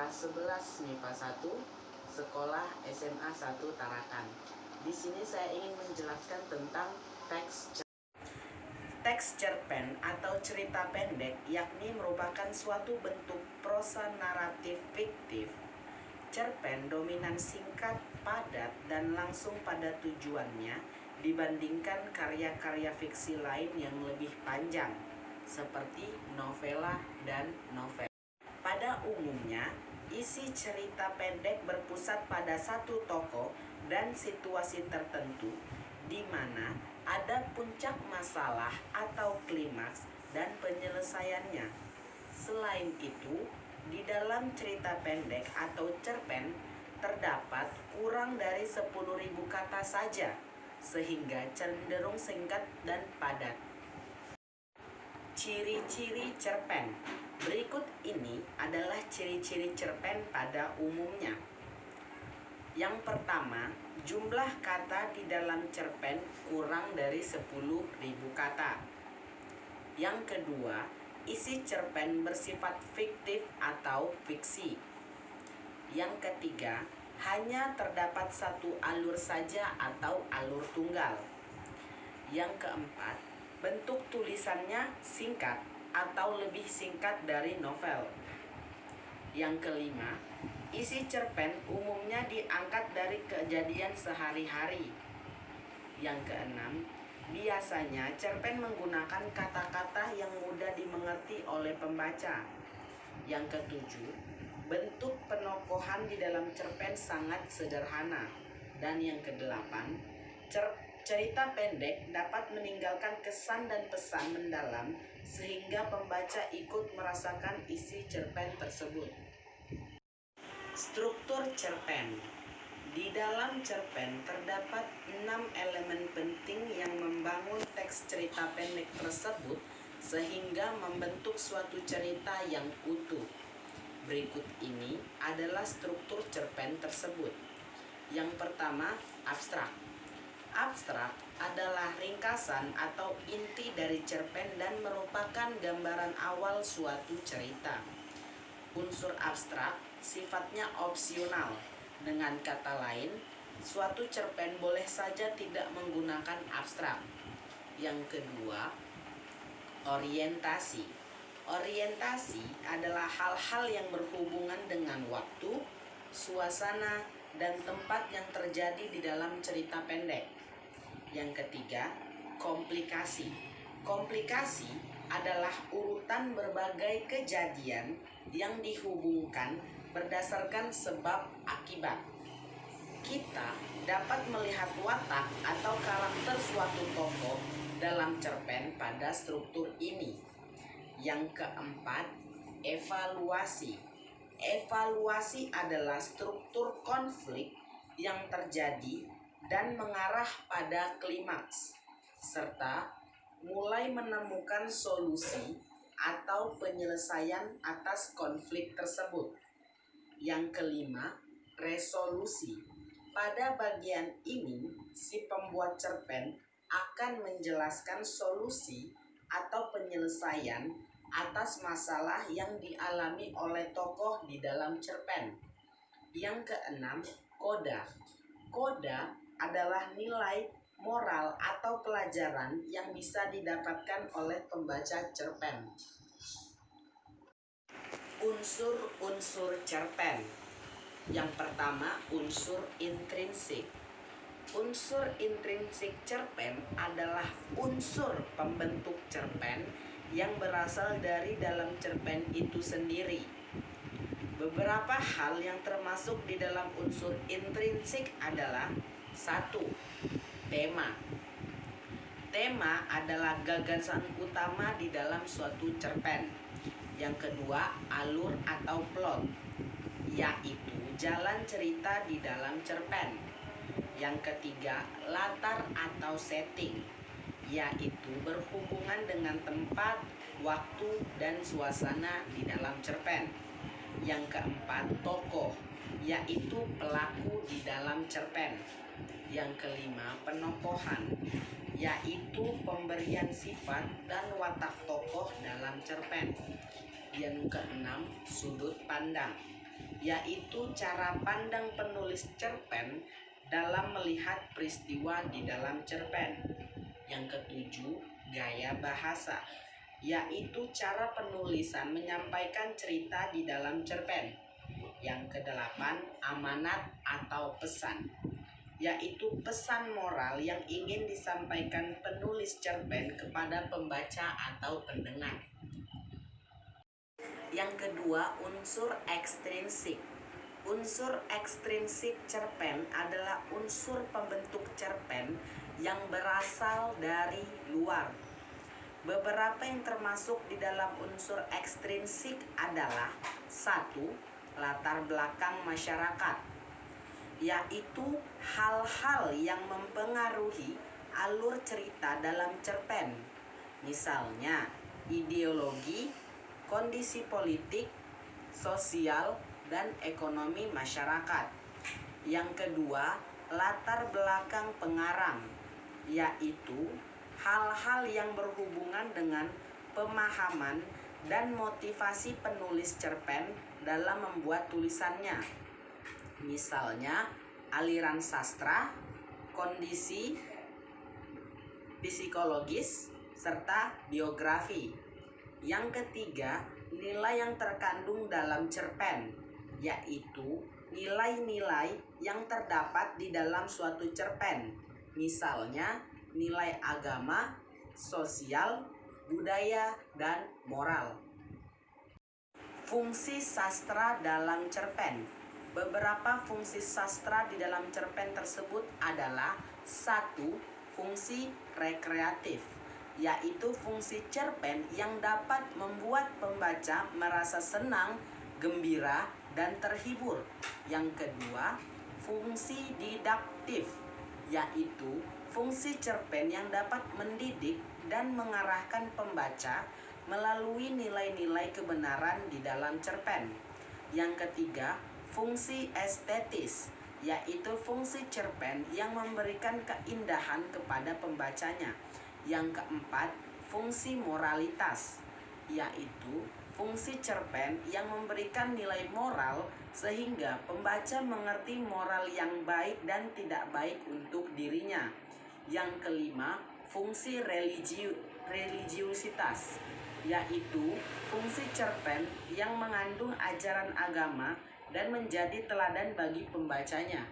kelas 11 MIPA 1 Sekolah SMA 1 Tarakan. Di sini saya ingin menjelaskan tentang teks cerpen atau cerita pendek, yakni merupakan suatu bentuk prosa naratif fiktif. Cerpen dominan singkat, padat, dan langsung pada tujuannya dibandingkan karya-karya fiksi lain yang lebih panjang, seperti novela dan novel. Pada umumnya, isi cerita pendek berpusat pada satu tokoh dan situasi tertentu di mana ada puncak masalah atau klimaks dan penyelesaiannya. Selain itu, di dalam cerita pendek atau cerpen terdapat kurang dari 10.000 kata saja, sehingga cenderung singkat dan padat. Ciri-ciri cerpen. Berikut ini adalah ciri-ciri cerpen pada umumnya. Yang pertama, jumlah kata di dalam cerpen kurang dari 10.000 kata. Yang kedua, isi cerpen bersifat fiktif atau fiksi. Yang ketiga, hanya terdapat satu alur saja atau alur tunggal. Yang keempat, bentuk tulisannya singkat atau lebih singkat dari novel. Yang kelima, isi cerpen umumnya diangkat dari kejadian sehari-hari. Yang keenam, biasanya cerpen menggunakan kata-kata yang mudah dimengerti oleh pembaca. Yang ketujuh, bentuk penokohan di dalam cerpen sangat sederhana. Dan yang kedelapan, cerita pendek dapat meninggalkan kesan dan pesan mendalam sehingga pembaca ikut merasakan isi cerpen tersebut. Struktur cerpen. Di dalam cerpen terdapat 6 elemen penting yang membangun teks cerita pendek tersebut sehingga membentuk suatu cerita yang utuh. Berikut ini adalah struktur cerpen tersebut. Yang pertama, abstrak. Abstrak adalah ringkasan atau inti dari cerpen dan merupakan gambaran awal suatu cerita. Unsur abstrak sifatnya opsional. Dengan kata lain, suatu cerpen boleh saja tidak menggunakan abstrak. Yang kedua, orientasi. Orientasi adalah hal-hal yang berhubungan dengan waktu, suasana, dan tempat yang terjadi di dalam cerita pendek. Yang ketiga, komplikasi. Komplikasi adalah urutan berbagai kejadian yang dihubungkan berdasarkan sebab akibat. Kita dapat melihat watak atau karakter suatu tokoh dalam cerpen pada struktur ini. Yang keempat, evaluasi. Evaluasi adalah struktur konflik yang terjadi dan mengarah pada klimaks, serta mulai menemukan solusi atau penyelesaian atas konflik tersebut. Yang kelima, resolusi. Pada bagian ini, si pembuat cerpen akan menjelaskan solusi atau penyelesaian atas masalah yang dialami oleh tokoh di dalam cerpen. Yang keenam, koda. Koda adalah nilai, moral, atau pelajaran yang bisa didapatkan oleh pembaca cerpen. Unsur-unsur cerpen. Yang pertama, unsur intrinsik. Unsur intrinsik cerpen adalah unsur pembentuk cerpen yang berasal dari dalam cerpen itu sendiri. Beberapa hal yang termasuk di dalam unsur intrinsik adalah 1. Tema. Tema adalah gagasan utama di dalam suatu cerpen. Yang kedua, alur atau plot, yaitu jalan cerita di dalam cerpen. Yang ketiga, latar atau setting, yaitu berhubungan dengan tempat, waktu, dan suasana di dalam cerpen. Yang keempat, tokoh, yaitu pelaku di dalam cerpen. Yang kelima, penokohan, yaitu pemberian sifat dan watak tokoh dalam cerpen. Yang keenam, sudut pandang. yaitu cara pandang penulis cerpen dalam melihat peristiwa di dalam cerpen. Yang ketujuh, gaya bahasa, yaitu cara penulisan menyampaikan cerita di dalam cerpen. Yang kedelapan, amanat atau pesan, yaitu pesan moral yang ingin disampaikan penulis cerpen kepada pembaca atau pendengar. Yang kedua, unsur ekstrinsik. Unsur ekstrinsik cerpen adalah unsur pembentuk cerpen yang berasal dari luar. Beberapa yang termasuk di dalam unsur ekstrinsik adalah: 1. Latar belakang masyarakat, yaitu hal-hal yang mempengaruhi alur cerita dalam cerpen. Misalnya, ideologi, kondisi politik, sosial, dan ekonomi masyarakat. Yang kedua, latar belakang pengarang, yaitu hal-hal yang berhubungan dengan pemahaman dan motivasi penulis cerpen dalam membuat tulisannya. Misalnya, aliran sastra, kondisi psikologis, serta biografi. Yang ketiga, nilai yang terkandung dalam cerpen, yaitu nilai-nilai yang terdapat di dalam suatu cerpen. Misalnya, nilai agama, sosial, budaya, dan moral. Fungsi sastra dalam cerpen. Beberapa fungsi sastra di dalam cerpen tersebut adalah: 1. Fungsi rekreatif, yaitu fungsi cerpen yang dapat membuat pembaca merasa senang, gembira, dan terhibur. Yang kedua, fungsi didaktif, yaitu fungsi cerpen yang dapat mendidik dan mengarahkan pembaca melalui nilai-nilai kebenaran di dalam cerpen. Yang ketiga, fungsi estetis, yaitu fungsi cerpen yang memberikan keindahan kepada pembacanya. Yang keempat, fungsi moralitas, yaitu fungsi cerpen yang memberikan nilai moral sehingga pembaca mengerti moral yang baik dan tidak baik untuk dirinya. Yang kelima, fungsi religiusitas, yaitu fungsi cerpen yang mengandung ajaran agama dan menjadi teladan bagi pembacanya.